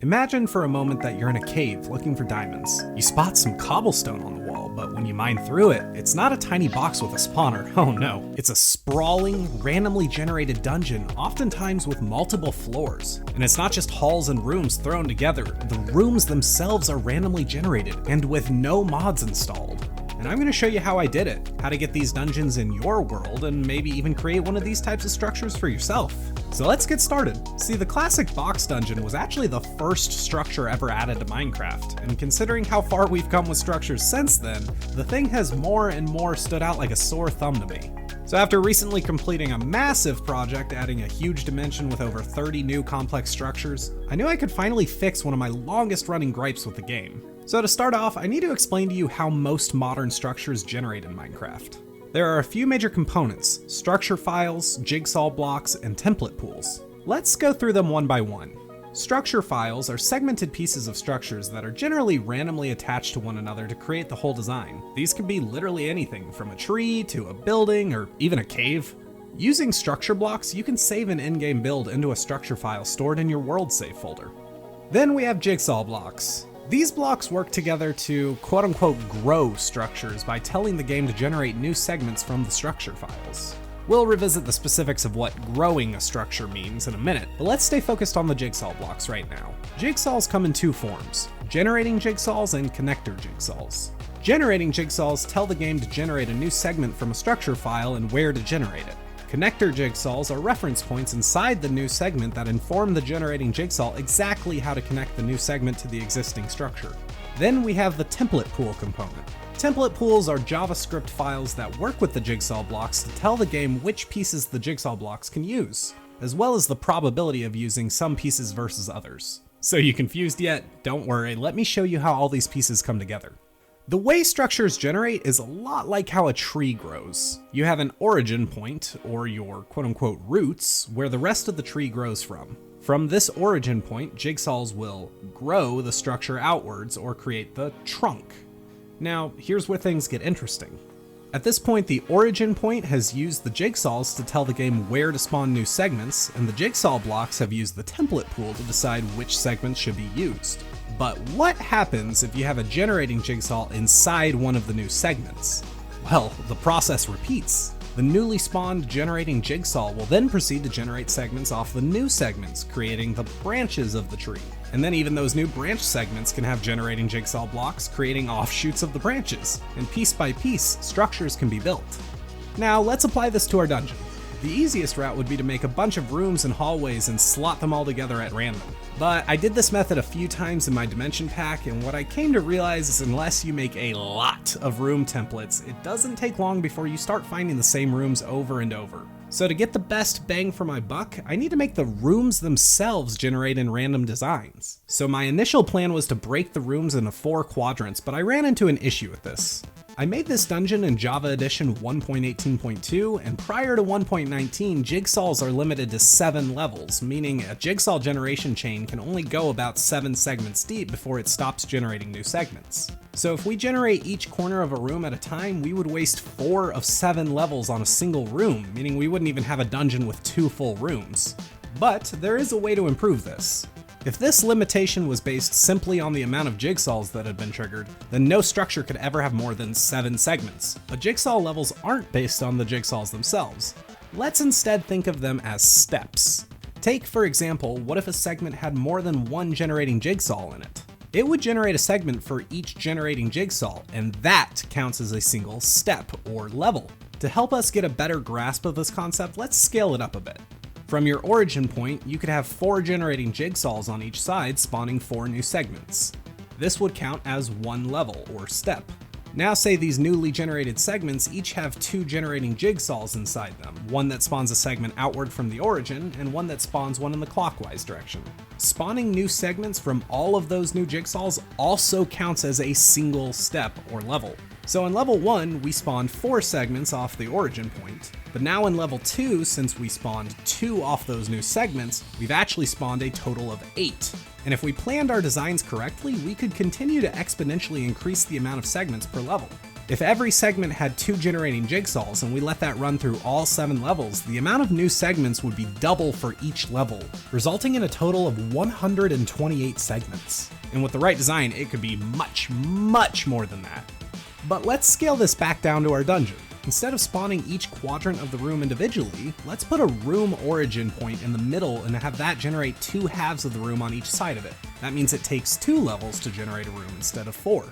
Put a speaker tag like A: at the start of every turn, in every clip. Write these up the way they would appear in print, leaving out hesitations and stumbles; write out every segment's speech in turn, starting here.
A: Imagine for a moment that you're in a cave looking for diamonds. You spot some cobblestone on the wall, but when you mine through it, it's not a tiny box with a spawner. Oh no. It's a sprawling, randomly generated dungeon, oftentimes with multiple floors. And it's not just halls and rooms thrown together. The rooms themselves are randomly generated and with no mods installed. And I'm going to show you how I did it, how to get these dungeons in your world, and maybe even create one of these types of structures for yourself. So let's get started. See, the classic box dungeon was actually the first structure ever added to Minecraft, and considering how far we've come with structures since then, the thing has more and more stood out like a sore thumb to me. So after recently completing a massive project adding a huge dimension with over 30 new complex structures, I knew I could finally fix one of my longest running gripes with the game. So to start off, I need to explain to you how most modern structures generate in Minecraft. There are a few major components: structure files, jigsaw blocks, and template pools. Let's go through them one by one. Structure files are segmented pieces of structures that are generally randomly attached to one another to create the whole design. These can be literally anything from a tree to a building or even a cave. Using structure blocks, you can save an in-game build into a structure file stored in your world save folder. Then we have jigsaw blocks. These blocks work together to quote-unquote grow structures by telling the game to generate new segments from the structure files. We'll revisit the specifics of what growing a structure means in a minute, but let's stay focused on the jigsaw blocks right now. Jigsaws come in two forms: generating jigsaws and connector jigsaws. Generating jigsaws tell the game to generate a new segment from a structure file and where to generate it. Connector jigsaws are reference points inside the new segment that inform the generating jigsaw exactly how to connect the new segment to the existing structure. Then we have the template pool component. Template pools are JavaScript files that work with the jigsaw blocks to tell the game which pieces the jigsaw blocks can use, as well as the probability of using some pieces versus others. So you confused yet? Don't worry, let me show you how all these pieces come together. The way structures generate is a lot like how a tree grows. You have an origin point, or your quote-unquote roots, where the rest of the tree grows from. From this origin point, jigsaws will grow the structure outwards or create the trunk. Now, here's where things get interesting. At this point, the origin point has used the jigsaws to tell the game where to spawn new segments, and the jigsaw blocks have used the template pool to decide which segments should be used. But what happens if you have a generating jigsaw inside one of the new segments? Well, the process repeats. The newly spawned generating jigsaw will then proceed to generate segments off the new segments, creating the branches of the tree. And then even those new branch segments can have generating jigsaw blocks, creating offshoots of the branches. And piece by piece, structures can be built. Now let's apply this to our dungeon. The easiest route would be to make a bunch of rooms and hallways and slot them all together at random. But I did this method a few times in my dimension pack, and what I came to realize is unless you make a lot of room templates, it doesn't take long before you start finding the same rooms over and over. So to get the best bang for my buck, I need to make the rooms themselves generate in random designs. So my initial plan was to break the rooms into 4 quadrants, but I ran into an issue with this. I made this dungeon in Java Edition 1.18.2, and prior to 1.19, jigsaws are limited to 7 levels, meaning a jigsaw generation chain can only go about 7 segments deep before it stops generating new segments. So if we generate each corner of a room at a time, we would waste 4 of 7 levels on a single room, meaning we wouldn't even have a dungeon with 2 full rooms. But there is a way to improve this. If this limitation was based simply on the amount of jigsaws that had been triggered, then no structure could ever have more than 7 segments. But jigsaw levels aren't based on the jigsaws themselves. Let's instead think of them as steps. Take, for example, what if a segment had more than 1 generating jigsaw in it? It would generate a segment for each generating jigsaw, and that counts as a single step or level. To help us get a better grasp of this concept, let's scale it up a bit. From your origin point, you could have 4 generating jigsaws on each side, spawning 4 new segments. This would count as 1 level, or step. Now say these newly generated segments each have 2 generating jigsaws inside them, one that spawns a segment outward from the origin, and one that spawns one in the clockwise direction. Spawning new segments from all of those new jigsaws also counts as a single step, or level. So in level 1, we spawned 4 segments off the origin point, but now in level 2, since we spawned 2 off those new segments, we've actually spawned a total of 8. And if we planned our designs correctly, we could continue to exponentially increase the amount of segments per level. If every segment had 2 generating jigsaws and we let that run through all 7 levels, the amount of new segments would be double for each level, resulting in a total of 128 segments. And with the right design, it could be much, much more than that. But let's scale this back down to our dungeon. Instead of spawning each quadrant of the room individually, let's put a room origin point in the middle and have that generate 2 halves of the room on each side of it. That means it takes 2 levels to generate a room instead of 4.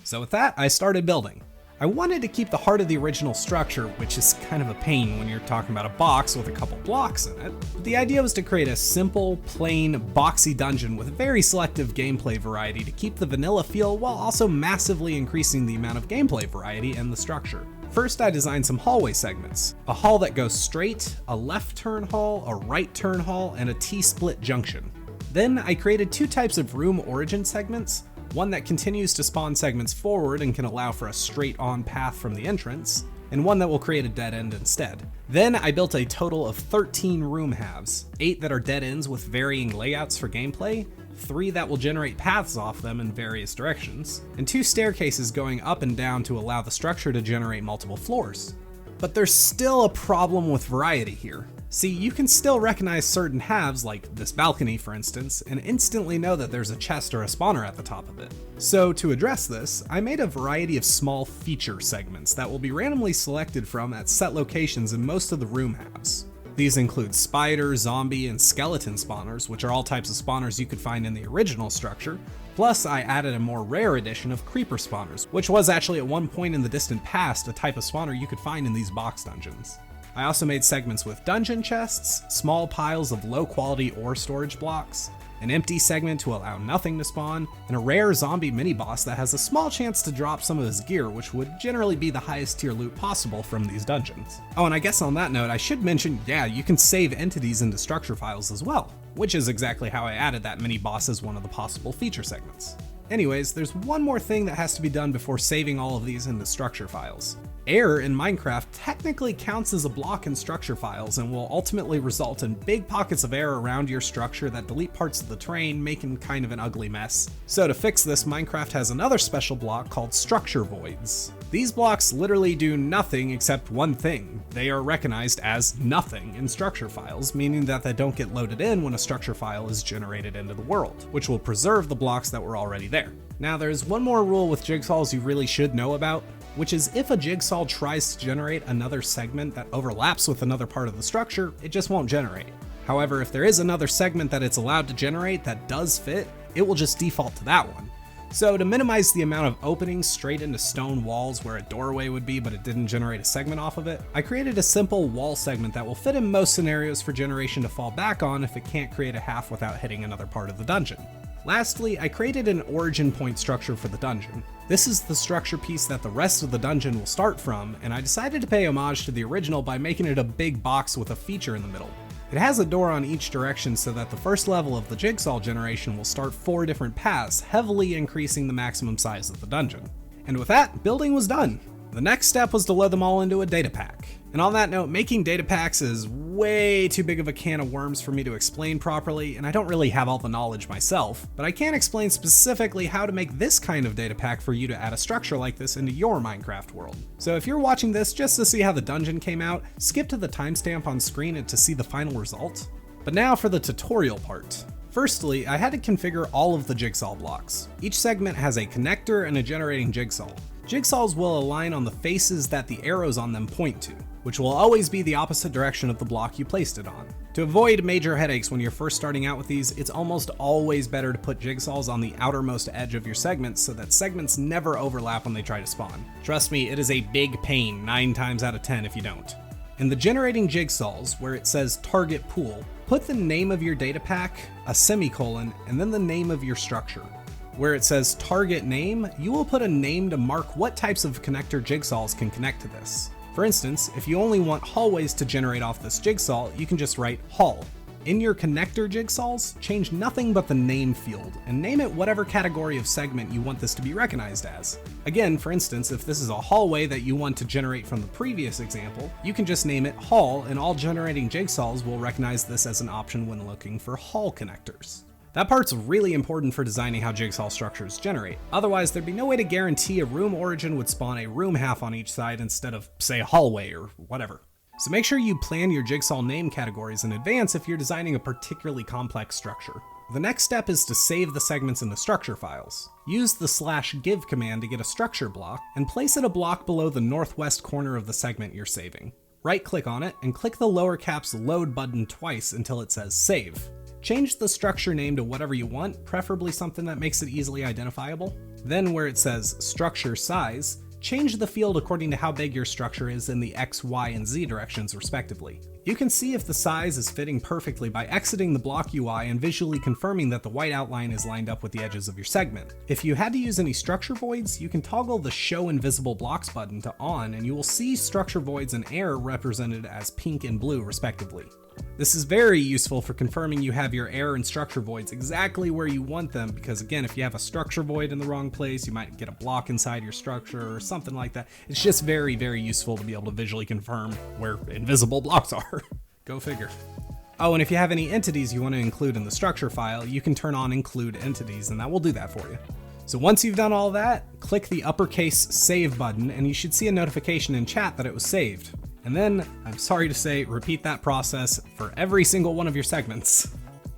A: So with that, I started building. I wanted to keep the heart of the original structure, which is kind of a pain when you're talking about a box with a couple blocks in it. But the idea was to create a simple, plain, boxy dungeon with very selective gameplay variety to keep the vanilla feel while also massively increasing the amount of gameplay variety in the structure. First, I designed some hallway segments. A hall that goes straight, a left turn hall, a right turn hall, and a T-split junction. Then I created 2 types of room origin segments. One that continues to spawn segments forward and can allow for a straight on path from the entrance, and one that will create a dead end instead. Then I built a total of 13 room halves, 8 that are dead ends with varying layouts for gameplay, 3 that will generate paths off them in various directions, and 2 staircases going up and down to allow the structure to generate multiple floors. But there's still a problem with variety here. See, you can still recognize certain halves, like this balcony for instance, and instantly know that there's a chest or a spawner at the top of it. So to address this, I made a variety of small feature segments that will be randomly selected from at set locations in most of the room halves. These include spider, zombie, and skeleton spawners, which are all types of spawners you could find in the original structure. Plus, I added a more rare edition of creeper spawners, which was actually at one point in the distant past a type of spawner you could find in these box dungeons. I also made segments with dungeon chests, small piles of low quality ore storage blocks, an empty segment to allow nothing to spawn, and a rare zombie mini-boss that has a small chance to drop some of his gear, which would generally be the highest tier loot possible from these dungeons. Oh, and I guess on that note, I should mention, yeah, you can save entities into structure files as well, which is exactly how I added that mini-boss as one of the possible feature segments. Anyways, there's one more thing that has to be done before saving all of these into structure files. Air in Minecraft technically counts as a block in structure files and will ultimately result in big pockets of air around your structure that delete parts of the terrain, making kind of an ugly mess. So to fix this, Minecraft has another special block called structure voids. These blocks literally do nothing except one thing. They are recognized as nothing in structure files, meaning that they don't get loaded in when a structure file is generated into the world, which will preserve the blocks that were already there. Now there's one more rule with jigsaws you really should know about, which is if a jigsaw tries to generate another segment that overlaps with another part of the structure, it just won't generate. However, if there is another segment that it's allowed to generate that does fit, it will just default to that one. So to minimize the amount of openings straight into stone walls where a doorway would be but it didn't generate a segment off of it, I created a simple wall segment that will fit in most scenarios for generation to fall back on if it can't create a half without hitting another part of the dungeon. Lastly, I created an origin point structure for the dungeon. This is the structure piece that the rest of the dungeon will start from, and I decided to pay homage to the original by making it a big box with a feature in the middle. It has a door on each direction so that the first level of the jigsaw generation will start 4 different paths, heavily increasing the maximum size of the dungeon. And with that, building was done. The next step was to load them all into a data pack. And on that note, making data packs is way too big of a can of worms for me to explain properly, and I don't really have all the knowledge myself, but I can explain specifically how to make this kind of data pack for you to add a structure like this into your Minecraft world. So if you're watching this just to see how the dungeon came out, skip to the timestamp on screen and to see the final result. But now for the tutorial part. Firstly, I had to configure all of the jigsaw blocks. Each segment has a connector and a generating jigsaw. Jigsaws will align on the faces that the arrows on them point to, which will always be the opposite direction of the block you placed it on. To avoid major headaches when you're first starting out with these, it's almost always better to put jigsaws on the outermost edge of your segments so that segments never overlap when they try to spawn. Trust me, it is a big pain 9 times out of 10 if you don't. In the generating jigsaws, where it says target pool, put the name of your data pack, a semicolon, and then the name of your structure. Where it says target name, you will put a name to mark what types of connector jigsaws can connect to this. For instance, if you only want hallways to generate off this jigsaw, you can just write hall. In your connector jigsaws, change nothing but the name field, and name it whatever category of segment you want this to be recognized as. Again, for instance, if this is a hallway that you want to generate from the previous example, you can just name it hall, and all generating jigsaws will recognize this as an option when looking for hall connectors. That part's really important for designing how jigsaw structures generate. Otherwise, there'd be no way to guarantee a room origin would spawn a room half on each side instead of, say, a hallway or whatever. So make sure you plan your jigsaw name categories in advance if you're designing a particularly complex structure. The next step is to save the segments into structure files. Use the /give command to get a structure block and place it a block below the northwest corner of the segment you're saving. Right-click on it and click the lower caps load button twice until it says save. Change the structure name to whatever you want, preferably something that makes it easily identifiable. Then where it says structure size, change the field according to how big your structure is in the X, Y, and Z directions respectively. You can see if the size is fitting perfectly by exiting the block UI and visually confirming that the white outline is lined up with the edges of your segment. If you had to use any structure voids, you can toggle the Show Invisible Blocks button to on and you will see structure voids and error represented as pink and blue respectively. This is very useful for confirming you have your error and structure voids exactly where you want them, because again, if you have a structure void in the wrong place, you might get a block inside your structure or something like that. It's just very, very useful to be able to visually confirm where invisible blocks are. Go figure. Oh, and if you have any entities you want to include in the structure file, you can turn on Include Entities, and that will do that for you. So once you've done all that, click the uppercase Save button, and you should see a notification in chat that it was saved. And then, I'm sorry to say, repeat that process for every single one of your segments.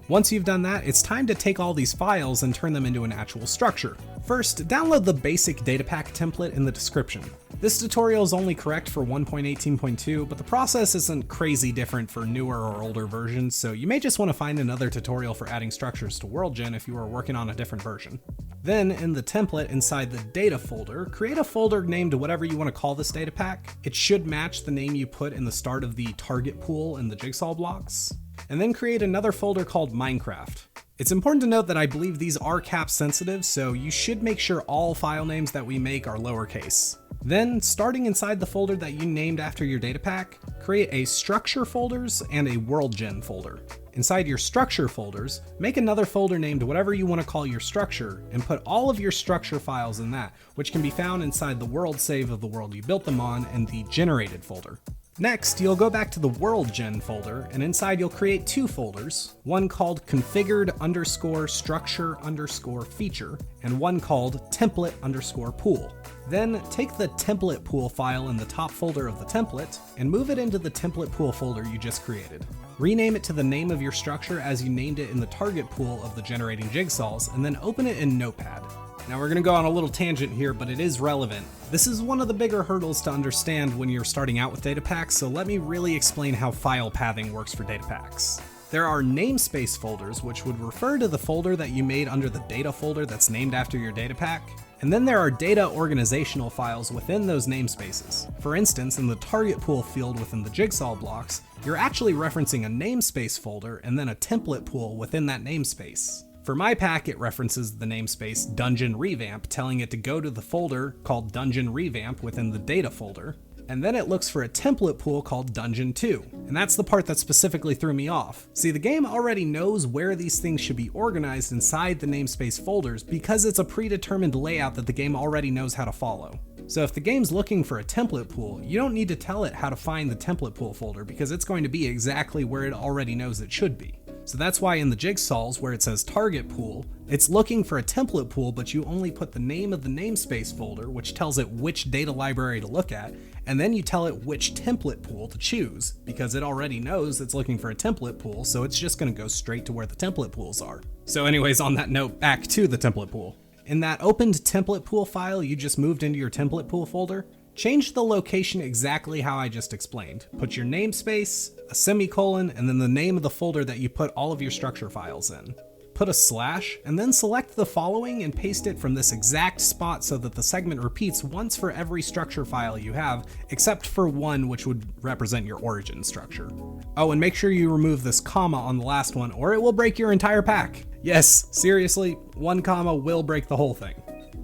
A: Once you've done that, it's time to take all these files and turn them into an actual structure. First, download the basic datapack template in the description. This tutorial is only correct for 1.18.2, but the process isn't crazy different for newer or older versions, so you may just want to find another tutorial for adding structures to WorldGen if you are working on a different version. Then, in the template inside the data folder, create a folder named whatever you want to call this data pack. It should match the name you put in the start of the target pool in the jigsaw blocks. And then create another folder called Minecraft. It's important to note that I believe these are cap sensitive, so you should make sure all file names that we make are lowercase. Then, starting inside the folder that you named after your data pack, create a structure folders and a WorldGen folder. Inside your structure folders, make another folder named whatever you want to call your structure and put all of your structure files in that, which can be found inside the world save of the world you built them on in the generated folder. Next, you'll go back to the WorldGen folder, and inside you'll create two folders, one called configured_structure_feature, and one called template_pool. Then take the template pool file in the top folder of the template, and move it into the template pool folder you just created. Rename it to the name of your structure as you named it in the target pool of the generating jigsaws, and then open it in Notepad. Now we're going to go on a little tangent here, but it is relevant. This is one of the bigger hurdles to understand when you're starting out with data packs, so let me really explain how file pathing works for data packs. There are namespace folders, which would refer to the folder that you made under the data folder that's named after your data pack. And then there are data organizational files within those namespaces. For instance, in the target pool field within the jigsaw blocks, you're actually referencing a namespace folder and then a template pool within that namespace. For my pack, it references the namespace Dungeon Revamp, telling it to go to the folder called Dungeon Revamp within the data folder, and then it looks for a template pool called Dungeon 2, and that's the part that specifically threw me off. See, the game already knows where these things should be organized inside the namespace folders because it's a predetermined layout that the game already knows how to follow. So if the game's looking for a template pool, you don't need to tell it how to find the template pool folder because it's going to be exactly where it already knows it should be. So that's why in the jigsaws where it says target pool, it's looking for a template pool, but you only put the name of the namespace folder, which tells it which data library to look at, and then you tell it which template pool to choose, because it already knows it's looking for a template pool, so it's just going to go straight to where the template pools are. So anyways, on that note, back to the template pool. In that opened template pool file you just moved into your template pool folder, change the location exactly how I just explained. Put your namespace, a semicolon, and then the name of the folder that you put all of your structure files in. Put a slash, and then select the following and paste it from this exact spot so that the segment repeats once for every structure file you have, except for one which would represent your origin structure. Oh, and make sure you remove this comma on the last one or it will break your entire pack. Yes, seriously, one comma will break the whole thing.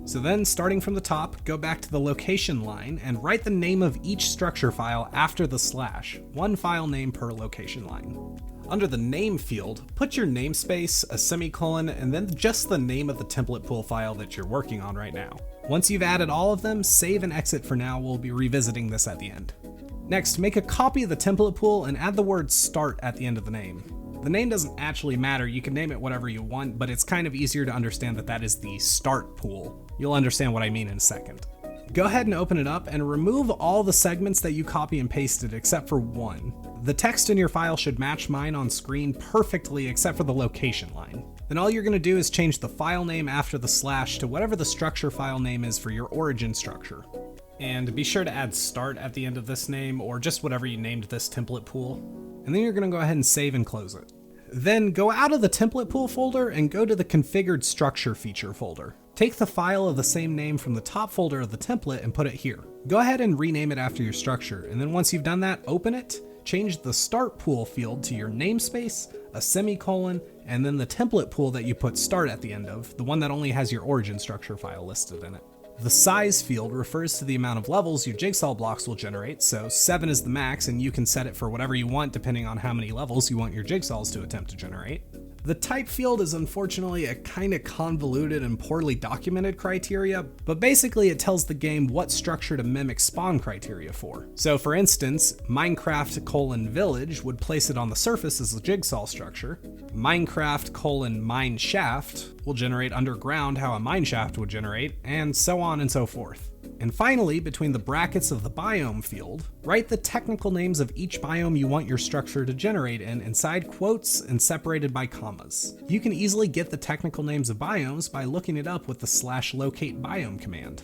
A: So then, starting from the top, go back to the location line and write the name of each structure file after the slash, one file name per location line. Under the name field, put your namespace, a semicolon, and then just the name of the template pool file that you're working on right now. Once you've added all of them, save and exit for now. We'll be revisiting this at the end. Next, make a copy of the template pool and add the word start at the end of the name. The name doesn't actually matter, you can name it whatever you want, but it's kind of easier to understand that that is the start pool. You'll understand what I mean in a second. Go ahead and open it up and remove all the segments that you copy and pasted except for one. The text in your file should match mine on screen perfectly except for the location line. Then all you're going to do is change the file name after the slash to whatever the structure file name is for your origin structure. And be sure to add start at the end of this name, or just whatever you named this template pool. And then you're going to go ahead and save and close it. Then go out of the template pool folder and go to the configured structure feature folder. Take the file of the same name from the top folder of the template and put it here. Go ahead and rename it after your structure, and then once you've done that, open it, change the start pool field to your namespace, a semicolon, and then the template pool that you put start at the end of, the one that only has your origin structure file listed in it. The size field refers to the amount of levels your jigsaw blocks will generate, so 7 is the max, and you can set it for whatever you want depending on how many levels you want your jigsaws to attempt to generate. The type field is unfortunately a kind of convoluted and poorly documented criteria, but basically it tells the game what structure to mimic spawn criteria for. So for instance, Minecraft:village would place it on the surface as a jigsaw structure. Minecraft:mineshaft will generate underground how a mineshaft would generate, and so on and so forth. And finally, between the brackets of the biome field, write the technical names of each biome you want your structure to generate in inside quotes and separated by commas. You can easily get the technical names of biomes by looking it up with the /locatebiome command.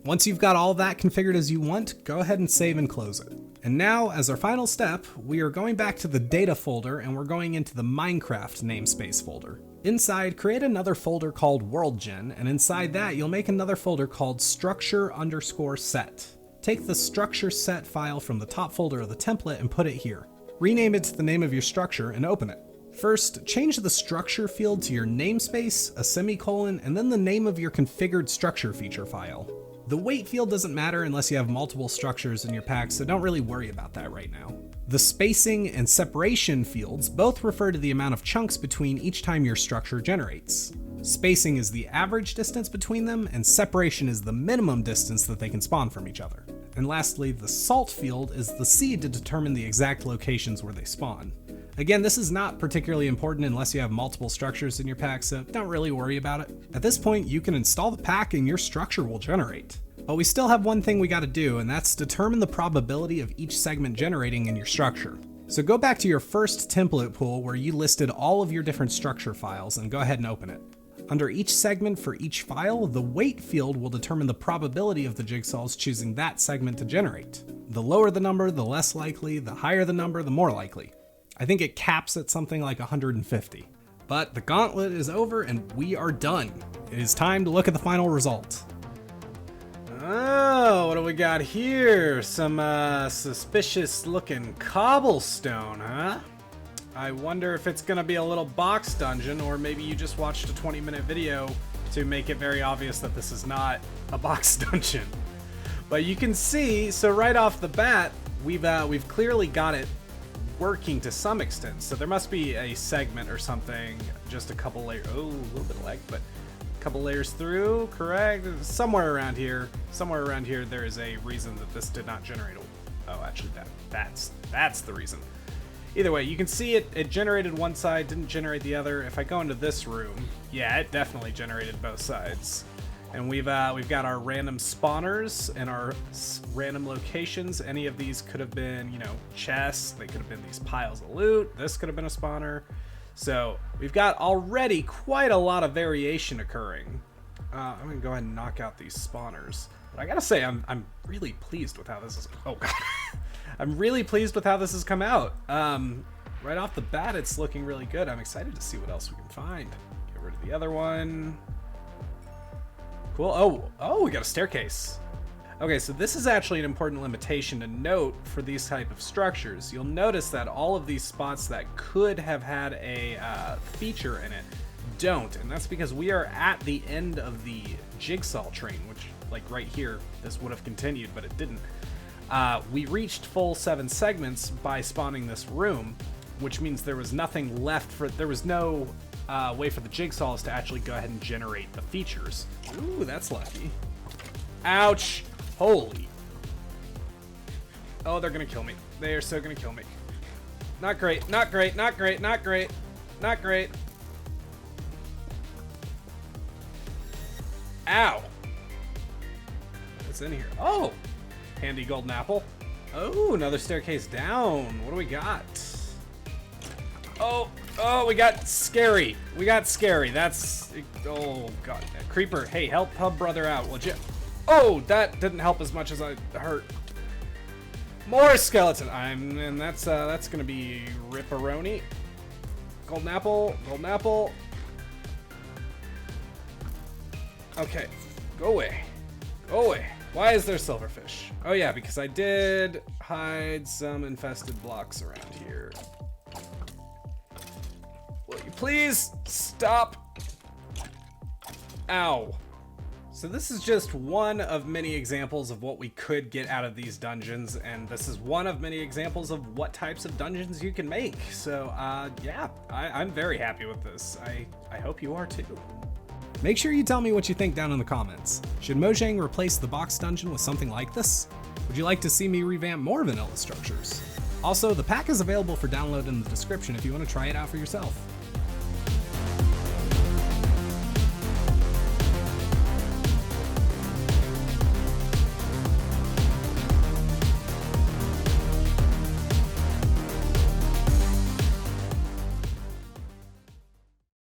A: Once you've got all that configured as you want, go ahead and save and close it. And now, as our final step, we are going back to the data folder and we're going into the Minecraft namespace folder. Inside, create another folder called WorldGen, and inside that, you'll make another folder called structure_set. Take the structure set file from the top folder of the template and put it here. Rename it to the name of your structure and open it. First, change the structure field to your namespace, a semicolon, and then the name of your configured structure feature file. The weight field doesn't matter unless you have multiple structures in your pack, so don't really worry about that right now. The spacing and separation fields both refer to the amount of chunks between each time your structure generates. Spacing is the average distance between them, and separation is the minimum distance that they can spawn from each other. And lastly, the salt field is the seed to determine the exact locations where they spawn. Again, this is not particularly important unless you have multiple structures in your pack, so don't really worry about it. At this point, you can install the pack and your structure will generate. But we still have one thing we gotta do, and that's determine the probability of each segment generating in your structure. So go back to your first template pool where you listed all of your different structure files and go ahead and open it. Under each segment for each file, the weight field will determine the probability of the jigsaws choosing that segment to generate. The lower the number, the less likely, the higher the number, the more likely. I think it caps at something like 150. But the gauntlet is over and we are done. It is time to look at the final result. Oh, what do we got here? Some suspicious looking cobblestone, huh? I wonder if it's gonna be a little box dungeon, or maybe you just watched a 20-minute video to make it very obvious that this is not a box dungeon. But you can see, so right off the bat, we've clearly got it working to some extent. So there must be a segment or something, just a couple layers, oh, a little bit of lag, but a couple layers through, correct? Somewhere around here there is a reason that this did not generate. Oh, actually that's the reason. Either way, you can see it generated one side, didn't generate the other. If I go into this room, yeah, it definitely generated both sides. And we've got our random spawners and our random locations. Any of these could have been, you know, chests. They could have been these piles of loot. This could have been a spawner. So we've got already quite a lot of variation occurring. I'm gonna go ahead and knock out these spawners. But I gotta say, I'm really pleased with how this is. Oh god, I'm really pleased with how this has come out. Right off the bat, it's looking really good. I'm excited to see what else we can find. Get rid of the other one. Cool. Oh, we got a staircase. Okay, so this is actually an important limitation to note for these type of structures. You'll notice that all of these spots that could have had a feature in it don't, and that's because we are at the end of the jigsaw train, which, like right here, this would have continued, but it didn't. We reached full 7 segments by spawning this room, which means there was nothing left there was no way for the jigsaws to actually go ahead and generate the features. Ooh, that's lucky. Ouch! Holy. Oh, they're gonna kill me. They are so gonna kill me. Not great, not great, not great, not great, not great. Ow. What's in here? Oh, handy golden apple. Oh, another staircase down. What do we got? Oh, we got scary. We got scary. That's, oh God. Creeper, hey, help hub brother out, would you? Oh, that didn't help as much as I hurt. More skeleton. And that's gonna be ripperoni. Golden apple, golden apple. Okay, go away, go away. Why is there silverfish? Oh yeah, because I did hide some infested blocks around here. Will you please stop? Ow. So this is just one of many examples of what we could get out of these dungeons, and this is one of many examples of what types of dungeons you can make. So yeah, I'm very happy with this. I hope you are too. Make sure you tell me what you think down in the comments. Should Mojang replace the box dungeon with something like this? Would you like to see me revamp more vanilla structures? Also, the pack is available for download in the description if you want to try it out for yourself.